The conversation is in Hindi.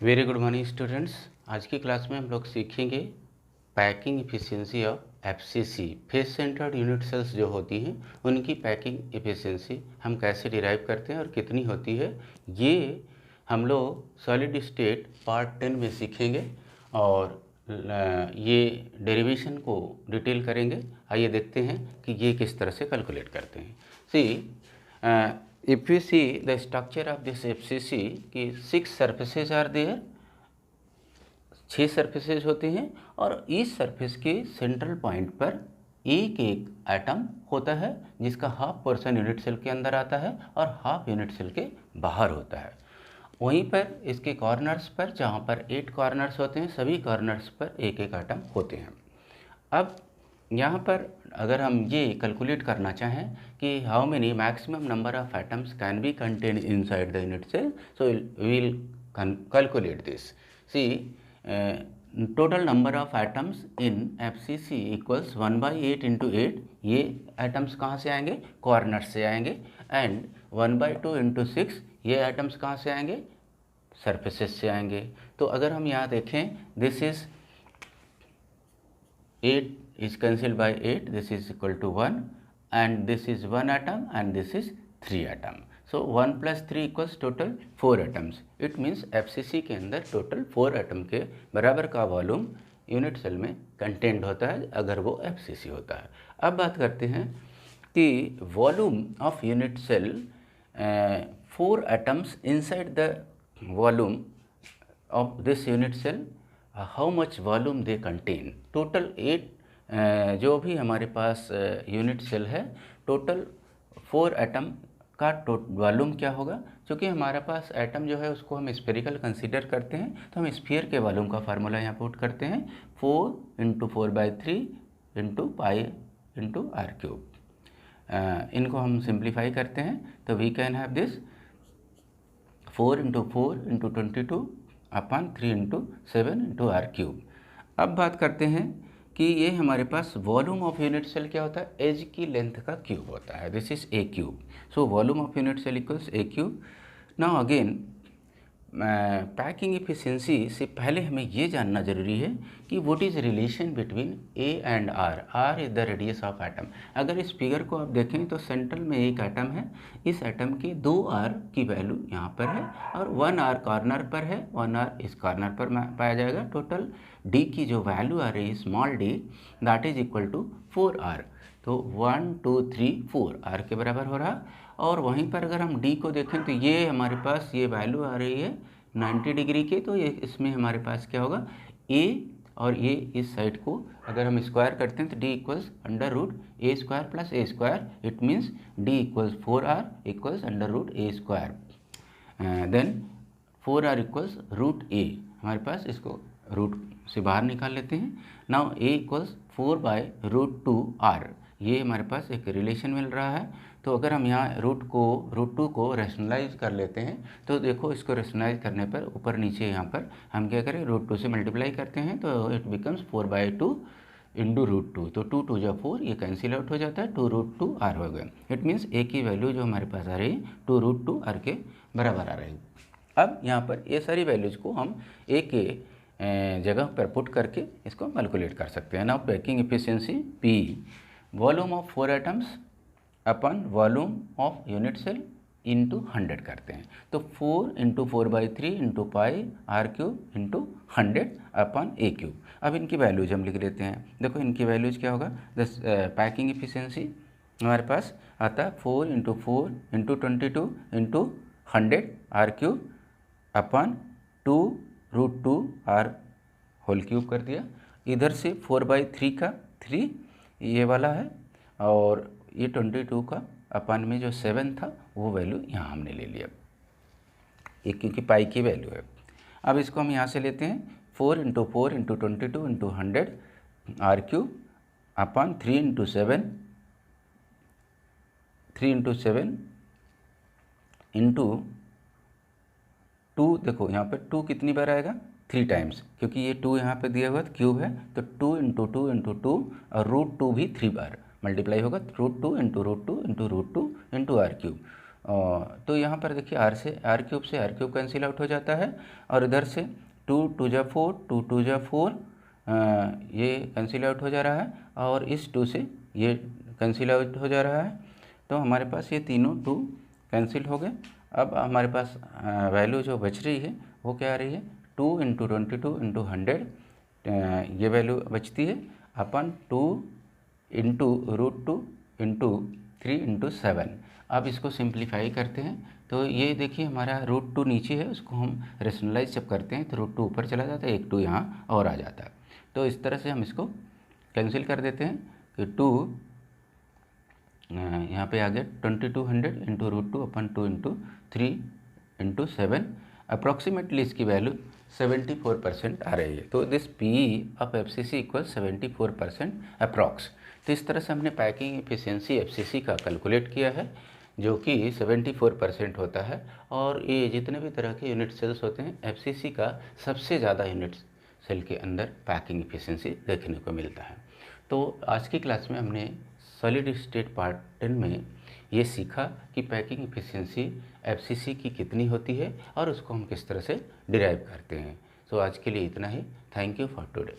Very good morning students. आज की क्लास में हम लोग सीखेंगे packing efficiency of FCC. Face centred unit cells जो होती हैं उनकी पैकिंग इफ़िशियंसी हम कैसे डिराइव करते हैं और कितनी होती है, ये हम लोग सॉलिड स्टेट पार्ट 10 में सीखेंगे और ये डेरिवेशन को डिटेल करेंगे। आइए देखते हैं कि ये किस तरह से कैलकुलेट करते हैं। सी if we see the structure of this FCC कि 6 surfaces are there, 6 surfaces होते हैं और इस surface के सेंट्रल पॉइंट पर एक एक एटम होता है जिसका हाफ पोर्शन यूनिट सेल के अंदर आता है और हाफ यूनिट सेल के बाहर होता है। वहीं पर इसके कॉर्नर्स पर, जहाँ पर 8 कॉर्नर्स होते हैं, सभी कॉर्नर्स पर एक एक एटम होते हैं। अब यहाँ पर अगर हम ये कैलकुलेट करना चाहें कि how many maximum number of atoms can be contain inside the unit cell, so we will calculate this. See total number of atoms in FCC equals 1/8 into 8। ये एटम्स कहाँ से आएंगे? कॉर्नर से आएंगे। एंड 1/2 इंटू 6, ये एटम्स कहाँ से आएंगे? सरफेसेस से आएंगे। तो अगर हम यहाँ देखें, this is 8 is cancelled by 8, this is equal to 1 and this is 1 atom and this is 3 atom. So 1 plus 3 equals total 4 atoms. It means FCC के अंदर टोटल 4 एटम के बराबर का वॉल्यूम यूनिट सेल में कंटेंट होता है अगर वो FCC होता है। अब बात करते हैं कि volume of unit cell, 4 atoms inside the volume of this unit cell, how much volume they contain. Total 8 जो भी हमारे पास यूनिट सेल है, टोटल 4 एटम का वॉल्यूम क्या होगा? क्योंकि हमारे पास एटम जो है उसको हम स्फेरिकल कंसीडर करते हैं, तो हम स्फीयर के वॉल्यूम का फार्मूला यहाँ पुट करते हैं, 4 × 4/3 × पाई × r³। इनको हम सिंप्लीफाई करते हैं तो we can have this 4 × 4 × 22 upon 3 × 7 × r³। अब बात करते हैं कि ये हमारे पास वॉल्यूम ऑफ यूनिट सेल क्या होता है? एज की लेंथ का क्यूब होता है। This is a³। So volume of unit cell equals a³। Now again packing efficiency से पहले हमें ये जानना जरूरी है कि what is relation between a and r। r is the radius of atom. अगर इस फिगर को आप देखें तो सेंट्रल में एक एटम है, इस एटम के 2 r की वैल्यू यहाँ पर है और 1 r कॉर्नर पर है, 1 r इस कॉर्नर पर पाया जाएगा। टोटल d की जो वैल्यू आ रही है small d, that is equal to 4r। तो 1 2 3 4 r के बराबर हो रहा। और वहीं पर अगर हम d को देखें तो ये हमारे पास ये वैल्यू आ रही है 90 डिग्री के, तो ये इसमें हमारे पास क्या होगा? a और ये इस साइड को अगर हम स्क्वायर करते हैं तो d equals √a² + a²। It means d equals 4r equals √a²। Then 4r equals √a। हमारे पास इसको रूट से बाहर निकाल लेते हैं। Now a equals 4/√2r। ये हमारे पास एक रिलेशन मिल रहा है। तो अगर हम यहाँ √2 को रैशनलाइज कर लेते हैं तो देखो, इसको रैशनलाइज करने पर ऊपर नीचे यहाँ पर हम क्या करें? √2 से मल्टीप्लाई करते हैं तो इट बिकम्स 4/2 इंटू √2। तो 2 2 जा 4, ये कैंसिल आउट हो जाता है, 2√2r हो गया। इट मीन्स a की वैल्यू जो हमारे पास आ रही है 2√2r के बराबर आ रही है। अब यहाँ पर ये सारी वैल्यूज़ को हम a के जगह पर पुट करके इसको कैलकुलेट कर सकते हैं। Now packing efficiency P, volume of 4 atoms upon volume of unit cell into 100 करते हैं। तो 4 × 4/3 × पाई r³ इंटू 100 अपन a³। अब इनकी वैल्यूज हम लिख लेते हैं। देखो इनकी वैल्यूज क्या होगा? दस पैकिंग इफिशिएंसी हमारे पास आता है 4 × 4 × 22 इंटू 100 r³ अपन 2√2r होल क्यूब कर दिया। इधर से 4/3 का 3 ये वाला है और ये 22 का अपन में जो 7 था वो वैल्यू यहाँ हमने ले लिया, ये क्योंकि पाई की वैल्यू है। अब इसको हम यहाँ से लेते हैं 4 × 4 × 22 इंटू 100 r³ अपन 3 × 7 इंटू 2। देखो यहाँ पर 2 कितनी बार आएगा? 3 टाइम्स, क्योंकि ये 2 यहाँ पे दिया हुआ क्यूब है। तो 2 × 2 × 2 और √2 भी 3 बार मल्टीप्लाई होगा, √2 × √2 × √2 × r³। तो यहाँ पर देखिए आर क्यूब से आर क्यूब कैंसिल आउट हो जाता है, और इधर से 2 2 जा 4, 2 2 जा 4, ये कैंसिल आउट हो जा रहा है, और इस 2 से ये कैंसिल आउट हो जा रहा है। तो हमारे पास ये तीनों 2 कैंसिल हो गए। अब हमारे पास वैल्यू जो बच रही है वो क्या आ रही है, 2 × 22 × 100, ये वैल्यू बचती है अपन 2 × √2 × 3 × 7। अब इसको सिंप्लीफाई करते हैं तो ये देखिए हमारा √2 नीचे है, उसको हम रेशनलाइज जब करते हैं तो √2 ऊपर चला जाता है, एक 2 यहाँ और आ जाता है। तो इस तरह से हम इसको कैंसिल कर देते हैं कि 2 यहाँ पे आ गया 2200 × √2 अपन 2 × 3 × 7, अप्रॉक्सीमेटली इसकी वैल्यू 74% आ रही है। तो this PE of FCC equal 74% approx. तो इस तरह से हमने पैकिंग एफिशिएंसी FCC का कैलकुलेट किया है, जो कि 74% होता है। और ये जितने भी तरह के यूनिट सेल्स होते हैं, FCC का सबसे ज़्यादा यूनिट सेल के अंदर पैकिंग एफिशिएंसी देखने को मिलता है। तो आज की क्लास में हमने सॉलिड स्टेट पार्ट 10 में ये सीखा कि पैकिंग एफिशिएंसी FCC की कितनी होती है और उसको हम किस तरह से डिराइव करते हैं। तो आज के लिए इतना ही। Thank you for today.